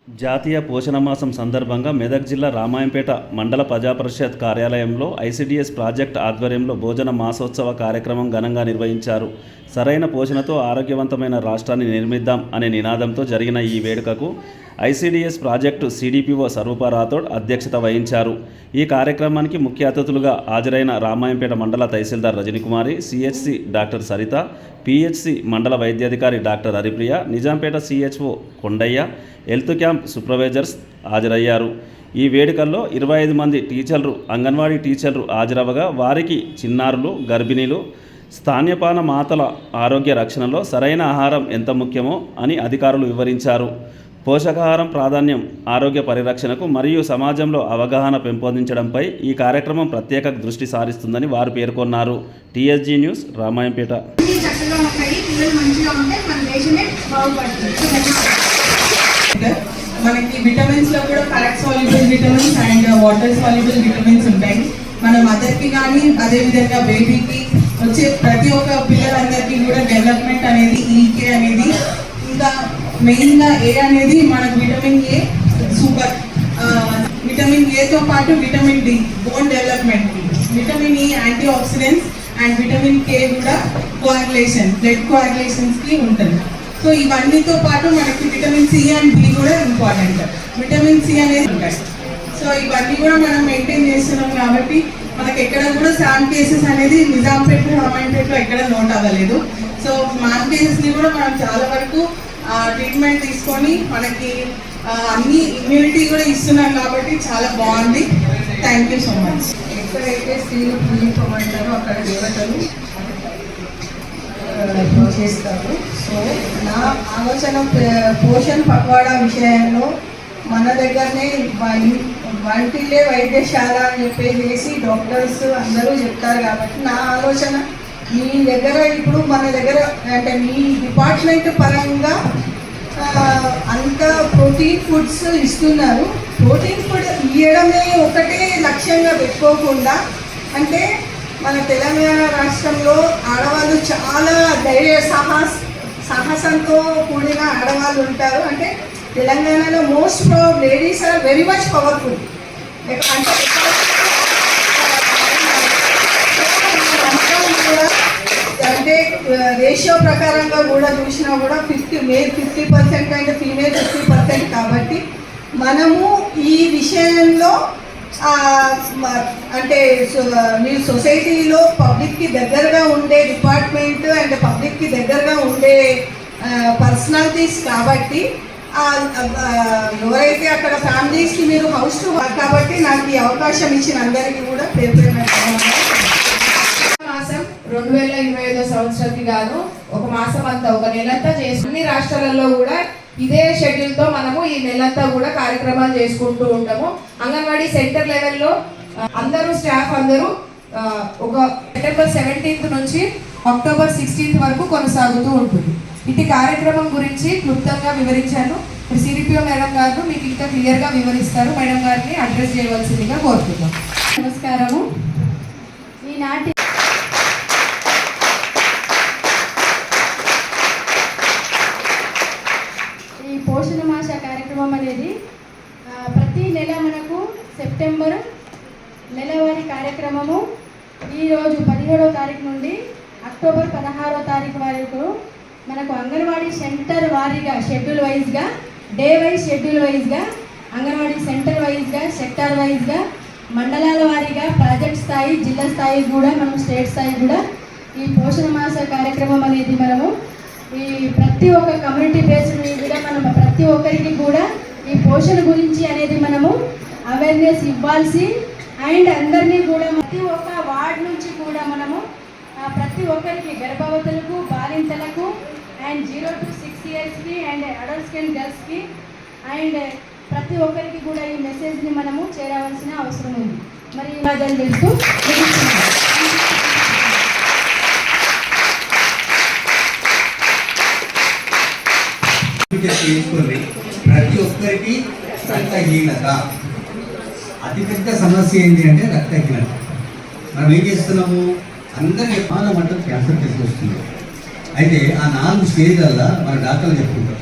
జాతీయ పోషణ మాసం సందర్భంగా మెదక్ జిల్లా రామాయంపేట మండల ప్రజాపరిషత్ కార్యాలయంలో ఐసిడిఎస్ ప్రాజెక్ట్ ఆధ్వర్యంలో భోజన మాసోత్సవ కార్యక్రమం ఘనంగా నిర్వహించారు. సరైన పోషణతో ఆరోగ్యవంతమైన రాష్ట్రాన్ని నిర్మిద్దాం అనే నినాదంతో జరిగిన ఈ వేడుకకు ICDS project CDPO Swarupa Rathod అధ్యక్షత వహించారు. ఈ కార్యక్రమానికి ముఖ్య అతిథులుగా హాజరైన రామాయంపేట మండల తహసీల్దార్ Rajanikumari, CHC doctor Saritha, PHC మండల వైద్యాధికారి doctor Haripriya, Nizampet CHO Kondaiah, health camp supervisors హాజరయ్యారు. ఈ వేడుకల్లో 25 మంది టీచర్లు, అంగన్వాడీ టీచర్లు హాజరవగా వారికి చిన్నారులు, గర్భిణీలు, స్తన్యపాన మాతల ఆరోగ్య రక్షణలో సరైన ఆహారం ఎంత ముఖ్యమో అని అధికారులు వివరించారు. పోషకాహారం ప్రాధాన్యం ఆరోగ్య పరిరక్షణకు మరియు సమాజంలో అవగాహన పెంపొందించడంపై ఈ కార్యక్రమం ప్రత్యేక దృష్టి సారిస్తుందని వారు పేర్కొన్నారు. TSG news Ramayampet. మనకి విటమిన్స్ లో కూడా fat soluble vitamins and water soluble vitamins ఉంటాయి. మన మదర్కి కానీ అదేవిధంగా బేబీకి వచ్చే ప్రతి ఒక్క పిల్లలందరికీ కూడా డెవలప్మెంట్ అనేది ఈకే అనేది, ఇంకా మెయిన్గా ఏ అనేది మనకు విటమిన్ ఏ సూపర్. విటమిన్ ఏతో పాటు vitamin D bone development, vitamin E antioxidants and vitamin K కూడా కోయాగులేషన్, బ్లడ్ కోయాగులేషన్స్కి ఉంటుంది. సో ఇవన్నీతో పాటు మనకి విటమిన్ సి అండ్ బి కూడా ఇంపార్టెంట్. విటమిన్ సి అనేది ఉంటాయి. సో ఇవన్నీ కూడా మనం మెయింటైన్ చేస్తున్నాం కాబట్టి మనకి ఎక్కడ కూడా శామ్ కేసెస్ అనేది నిజాంపేట, రామాయంపేటలో ఎక్కడ నోట్ అవ్వలేదు. సో మామ్ కేసెస్ని కూడా మనం చాలా వరకు ట్రీట్మెంట్ తీసుకొని మనకి అన్ని ఇమ్యూనిటీ కూడా ఇస్తున్నాం కాబట్టి చాలా బాగుంది. Thank you so much. ఎక్కడైతే స్త్రీలు పూజింపబడతారో అక్కడ దేవతలు చేస్తారు. సో నా ఆలోచన పోషణ్ పక్వాడా విషయంలో మన దగ్గరనే వంటిల్లే వైద్యశాల అని చెప్పేసి డాక్టర్స్ అందరూ చెప్తారు కాబట్టి నా ఆలోచన మీ దగ్గర ఇప్పుడు మన దగ్గర అంటే మీ డిపార్ట్మెంట్ పరంగా అంత ప్రోటీన్ ఫుడ్స్ ఇస్తున్నారు. ప్రోటీన్ ఫుడ్ ఇవ్వడమే ఒకటే లక్ష్యంగా పెట్టుకోకుండా, అంటే మన తెలంగాణ రాష్ట్రంలో ఆడవాళ్ళు చాలా ధైర్య సాహసంతో కూడిన ఆడవాళ్ళు ఉంటారు. అంటే తెలంగాణలో most ladies are very much powerful. అంటే రేషియో ప్రకారంగా కూడా చూసినా కూడా మేల్ 50% అండ్ ఫీమేల్ 50% కాబట్టి మనము ఈ విషయంలో అంటే మీరు సొసైటీలో పబ్లిక్కి దగ్గరగా ఉండే డిపార్ట్మెంట్ అండ్ పబ్లిక్కి దగ్గరగా ఉండే పర్సనాలిటీస్ కాబట్టి ఎవరైతే అక్కడ ఫ్యామిలీస్కి మీరు హౌస్ టు కాబట్టి నాకు ఈ అవకాశం ఇచ్చిన అందరికీ కూడా పేరు మాసం 2025 సంవత్సరానికి గాను ఒక మాసం అంతా, ఒక నెలంతా అన్ని రాష్ట్రాలలో కూడా ఇదే షెడ్యూల్తో మనము ఈ నెలంతా కూడా కార్యక్రమాలు చేసుకుంటూ ఉంటాము. అంగన్వాడీ సెంటర్ లెవెల్లో అందరూ స్టాఫ్ అందరూ ఒక సెప్టెంబర్ 17th నుంచి అక్టోబర్ 16th వరకు కొనసాగుతూ ఉంటుంది. ఇటు కార్యక్రమం గురించి క్లుప్తంగా వివరించాను. సిడిపిఓ మేడం గారు మీకు ఇంకా క్లియర్గా వివరిస్తారు. మేడం గారిని అడ్రస్ చేయవలసిందిగా కోరుతున్నాం. నమస్కారము. ఈనాటి ఈ పోషణ మాస కార్యక్రమం అనేది ప్రతి నెల మనకు సెప్టెంబర్ నెలవారీ కార్యక్రమము ఈరోజు 17వ తారీఖు నుండి అక్టోబర్ 16వ తారీఖు వరకు మనకు అంగన్వాడీ సెంటర్ వారీగా షెడ్యూల్ వైజ్గా, డే వైజ్ షెడ్యూల్ వైజ్గా, అంగన్వాడీ సెంటర్ వైజ్గా, సెక్టార్ వైజ్గా, మండలాల వారీగా, ప్రాజెక్ట్ స్థాయి, జిల్లా స్థాయి కూడా, మనం స్టేట్ స్థాయి కూడా ఈ పోషణ మాస కార్యక్రమం అనేది మనము ఈ ప్రతి ఒక్క కమ్యూనిటీ బేస్డ్ మీద మనం ప్రతి ఒక్కరికి కూడా ఈ పోషణ గురించి అనేది మనము అవేర్నెస్ ఇవ్వాల్సి అండ్ అందరినీ కూడా ప్రతి ఒక్క వార్డ్ నుంచి కూడా మనము ప్రతి ఒక్కరికి గర్భవతులకు, బాలింతలకు అండ్ 0 to 6 yearsకి అండ్ అడల్ట్స్కి అండ్ గర్ల్స్కి అండ్ ప్రతి ఒక్కరికి కూడా ఈ మెసేజ్ని మనము చేరవలసిన అవసరం ఉంది. మరి అదని తెలుస్తూ ప్రతి ఒక్కరికి రక్తహీనత అతిపెద్ద సమస్య ఏంటి అంటే రక్తహీనత. మనం ఏం చేస్తున్నాము, అందరికీ చాలా మటుకు క్యాన్సర్ తీసుకొస్తుంది. అయితే ఆ 4 స్టేజ్లలో మన డాక్టర్లు చెప్పుకుంటారు.